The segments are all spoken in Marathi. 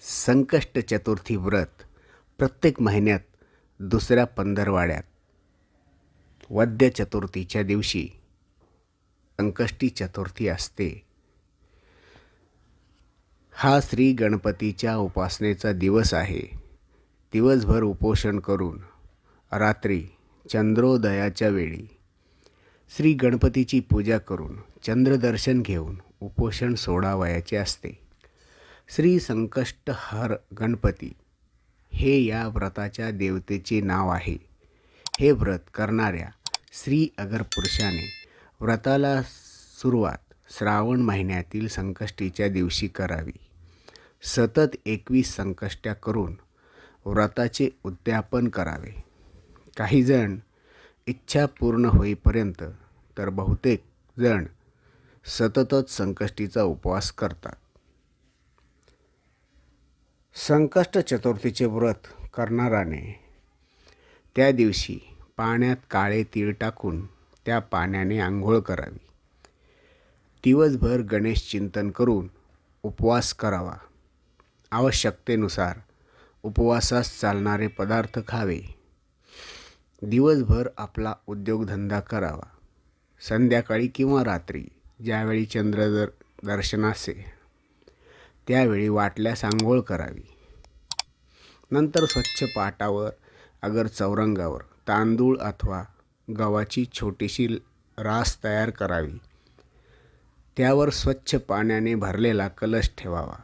संकष्ट चतुर्थी व्रत प्रत्येक महिन्यात दुसऱ्या पंधरवाड्यात वद्य चतुर्थीच्या दिवशी संकष्टी चतुर्थी असते. हा श्री गणपतीच्या उपासनेचा दिवस आहे. दिवसभर उपोषण करून रात्री चंद्रोदयाच्या वेळी श्री गणपतीची पूजा करून चंद्रदर्शन घेऊन उपोषण सोडावयाचे असते. श्री संकष्टहर गणपती हे या व्रताच्या देवतेचे नाव आहे. हे व्रत करणाऱ्या स्त्री अगर पुरुषाने व्रताला सुरुवात श्रावण महिन्यातील संकष्टीच्या दिवशी करावी. सतत 21 संकष्ट्या करून व्रताचे उद्यापन करावे. काही जण इच्छा पूर्ण होईपर्यंत तर बहुतेक जण सततच संकष्टीचा उपवास करतात. संकष्ट चतुर्थीचे व्रत करणाराने त्या दिवशी पाण्यात काळे तीळ टाकून त्या पाण्याने आंघोळ करावी. दिवसभर गणेश चिंतन करून उपवास करावा. आवश्यकतेनुसार उपवासास चालणारे पदार्थ खावे. दिवसभर आपला उद्योगधंदा करावा. संध्याकाळी किंवा रात्री ज्यावेळी दर्शनासे त्यावेळी वाटल्यास आंघोळ करावी. नंतर स्वच्छ पाटावर अगर चौरंगावर तांदूळ अथवा गव्हाची छोटीशी रास तयार करावी. त्यावर स्वच्छ पाण्याने भरलेला कलश ठेवावा.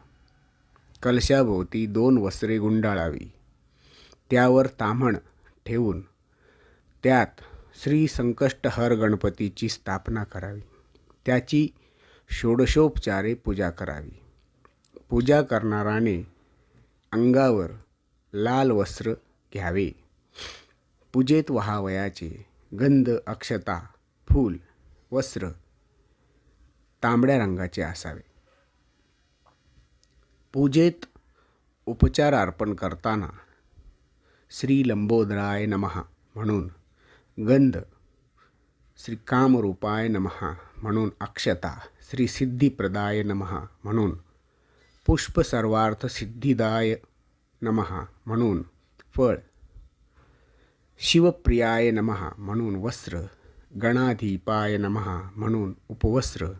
कलशाभोवती 2 वस्त्रे गुंडाळावी. त्यावर ताम्हण ठेवून त्यात श्री संकष्टहर गणपतीची स्थापना करावी. त्याची षोडशोपचारे पूजा करावी. पूजा करणाराने अंगावर लाल वस्त्र घ्यावे. पूजेत वहावयाचे गंध, अक्षता, फूल, वस्त्र तांबड्या रंगाचे असावे. पूजेत उपचार अर्पण करताना श्री लंबोदराय नमः म्हणून गंध, श्री कामरूपाय नमः म्हणून अक्षता, श्री सिद्धिप्रदाय नमः म्हणून पुष्प, सर्वार्थ सिद्धिदाय नमः म्हणून फळ, शिवप्रियाय नमः म्हणून वस्त्र, गणाधिपाय नमः म्हणून उपवस्त्र,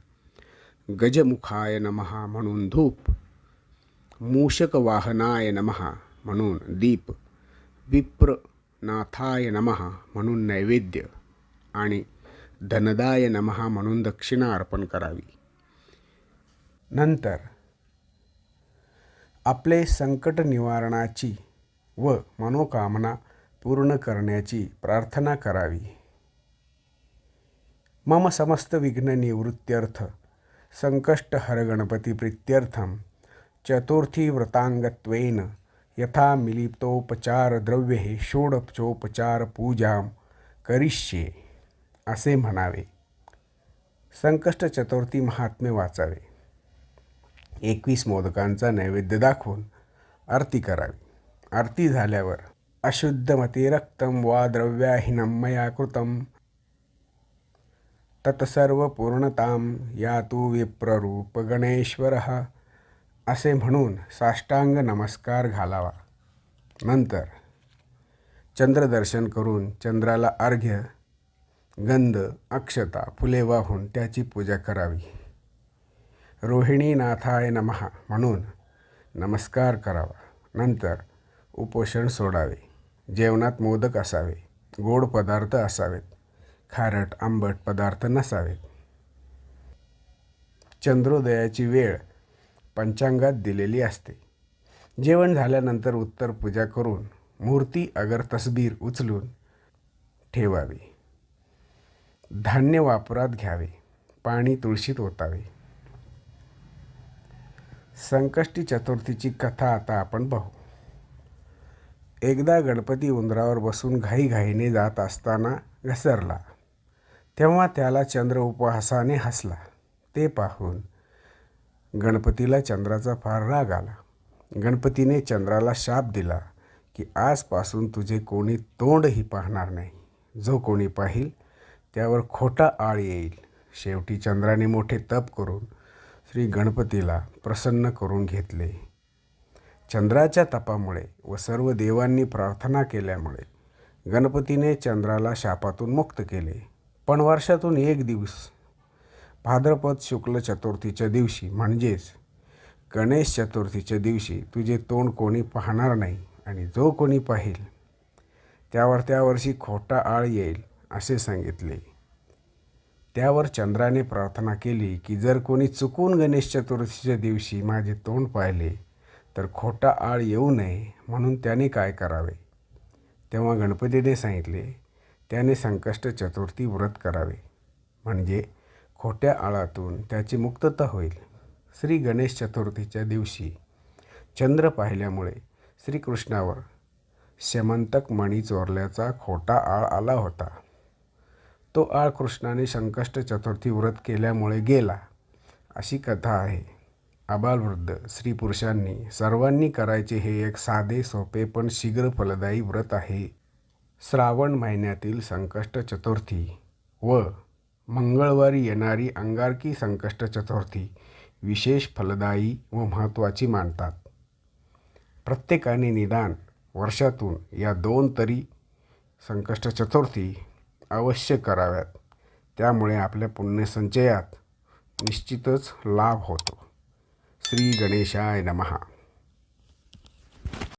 गजमुखाय नमः म्हणून धूप, मूषकवाहनाय नमः म्हणून दीप, विप्रनाथाय नमः म्हणून नैवेद्य आणि धनदाय नमः म्हणून दक्षिणा अर्पण करावी. नंतर आपले संकट निवारणाची व मनोकामना पूर्ण करण्याची प्रार्थना करावी. मम समस्त विघ्न निवृत्त्यर्थ संकष्टहर गणपती प्रीत्यर्थम चतुर्थी व्रतांगत्वेन यथा मिलितोपचार द्रव्ये षोडशोपचार पूजां करिष्ये असे म्हणावे. संकष्ट चतुर्थी महात्म्य वाचावे. 21 मोदकांचा नैवेद्य दाखवून आरती करावी. आरती झाल्यावर अशुद्धमते रक्तं वा द्रव्याहीनं मया कृतं तत्सर्व पूर्णतां यातु विप्ररूप गणेश्वरः असे म्हणून साष्टांग नमस्कार घालावा. नंतर चंद्रदर्शन करून चंद्राला अर्घ्य, गंध, अक्षता, फुले वाहून त्याची पूजा करावी. रोहिणीनाथाय नमः म्हणून नमस्कार करावा. नंतर उपोषण सोडावे. जेवणात मोदक असावे. गोड पदार्थ असावेत. खारट आंबट पदार्थ नसावेत. चंद्रोदयाची वेळ पंचांगात दिलेली असते. जेवण झाल्यानंतर उत्तर पूजा करून मूर्ती अगर तसबीर उचलून ठेवावी. धान्य वापरात घ्यावे. पाणी तुळशीत ओतावे. संकष्टी चतुर्थीची कथा आता आपण पाहू. एकदा गणपती उंदरावर बसून घाईघाईने जात असताना घसरला. तेव्हा त्याला चंद्र उपहासाने हसला. ते पाहून गणपतीला चंद्राचा फार राग आला. गणपतीने चंद्राला शाप दिला की आजपासून तुझे कोणी तोंडही पाहणार नाही. जो कोणी पाहिल त्यावर खोटा आळ येईल. शेवटी चंद्राने मोठे तप करून श्री गणपतीला प्रसन्न करून घेतले. चंद्राच्या तपामुळे व सर्व देवांनी प्रार्थना केल्यामुळे गणपतीने चंद्राला शापातून मुक्त केले. पण वर्षातून एक दिवस भाद्रपद शुक्ल चतुर्थीच्या दिवशी म्हणजेच गणेश चतुर्थीच्या दिवशी तुझे तोंड कोणी पाहणार नाही आणि जो कोणी पाहिल त्यावर त्या वर्षी खोटा आळ येईल असे सांगितले. त्यावर चंद्राने प्रार्थना केली की जर कोणी चुकून गणेश चतुर्थीच्या दिवशी माझे तोंड पाहिले तर खोटा आळ येऊ नये म्हणून त्याने काय करावे. तेव्हा गणपतीने सांगितले त्याने संकष्ट चतुर्थी व्रत करावे म्हणजे खोट्या आळातून त्याची मुक्तता होईल. श्री गणेश चतुर्थीच्या दिवशी चंद्र पाहिल्यामुळे श्रीकृष्णावर स्यमंतक मणी चोरल्याचा खोटा आळ आला होता. तो आळ कृष्णाने संकष्ट चतुर्थी व्रत केल्यामुळे गेला अशी कथा आहे. आबालवृद्ध स्त्री पुरुषांनी सर्वांनी करायचे हे एक साधे सोपे पण शीघ्र फलदायी व्रत आहे. श्रावण महिन्यातील संकष्ट चतुर्थी व मंगळवारी येणारी अंगारकी संकष्ट चतुर्थी विशेष फलदायी व महत्त्वाची मानतात. प्रत्येकाने निदान वर्षातून या 2 तरी संकष्ट चतुर्थी अवश्य कराव्यात. त्यामुळे आपल्या पुण्यसंचयात निश्चितच लाभ होतो. श्री गणेशाय नमः.